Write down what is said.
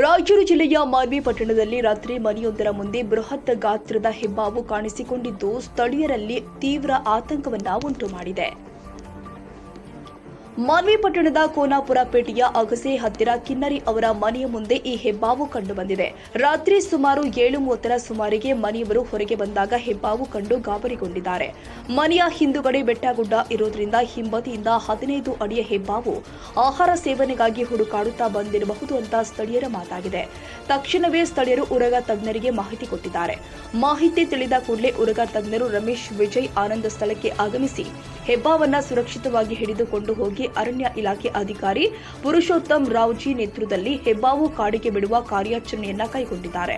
ರಾಯಚೂರು ಜಿಲ್ಲೆಯ ಮಾನ್ವಿ ಪಟ್ಟಣದಲ್ಲಿ ರಾತ್ರಿ ಮನೆಯೊಂದರ ಮುಂದೆ ಬೃಹತ್ ಗಾತ್ರದ ಹೆಬ್ಬಾವು ಕಾಣಿಸಿಕೊಂಡಿದ್ದು ಸ್ಥಳೀಯರಲ್ಲಿ ತೀವ್ರ ಆತಂಕವನ್ನ ಉಂಟು ಮಾಡಿದೆ. ಮಾನ್ವಿ ಪಟ್ಟಣದ ಕೋನಾಪುರ ಪೇಟೆಯ ಅಗಸೆ ಹತ್ತಿರ ಕಿನ್ನರಿ ಅವರ ಮನೆಯ ಮುಂದೆ ಈ ಹೆಬ್ಬಾವು ಕಂಡುಬಂದಿದೆ. ರಾತ್ರಿ ಸುಮಾರು 7:30ರ ಸುಮಾರಿಗೆ ಮನೆಯವರು ಹೊರಗೆ ಬಂದಾಗ ಹೆಬ್ಬಾವು ಕಂಡು ಗಾಬರಿಗೊಂಡಿದ್ದಾರೆ. ಮನೆಯ ಹಿಂದುಗಡೆ ಬೆಟ್ಟಗುಡ್ಡ ಇರೋದ್ರಿಂದ ಹಿಂಬದಿಯಿಂದ 15 ಅಡಿಯ ಹೆಬ್ಬಾವು ಆಹಾರ ಸೇವನೆಗಾಗಿ ಹುಡುಕಾಡುತ್ತಾ ಬಂದಿರಬಹುದು ಅಂತ ಸ್ಥಳೀಯರ ಮಾತಾಗಿದೆ. ತಕ್ಷಣವೇ ಸ್ಥಳೀಯರು ಉರಗ ತಜ್ಞರಿಗೆ ಮಾಹಿತಿ ಕೊಟ್ಟಿದ್ದಾರೆ. ಮಾಹಿತಿ ತಿಳಿದ ಕೂಡಲೇ ಉರಗ ತಜ್ಞರು ರಮೇಶ್, ವಿಜಯ್, ಆನಂದ್ ಸ್ಥಳಕ್ಕೆ ಆಗಮಿಸಿ ಹೆಬ್ಬಾವನ್ನ ಸುರಕ್ಷಿತವಾಗಿ ಹಿಡಿದುಕೊಂಡು ಹೋಗಿ ಅರಣ್ಯ ಇಲಾಖೆ ಅಧಿಕಾರಿ ಪುರುಷೋತ್ತಮ್ ರಾವ್ಜಿ ನೇತೃತ್ವದಲ್ಲಿ ಹೆಬ್ಬಾವು ಕಾಡಿಗೆ ಬಿಡುವ ಕಾರ್ಯಾಚರಣೆಯನ್ನ ಕೈಗೊಂಡಿದ್ದಾರೆ.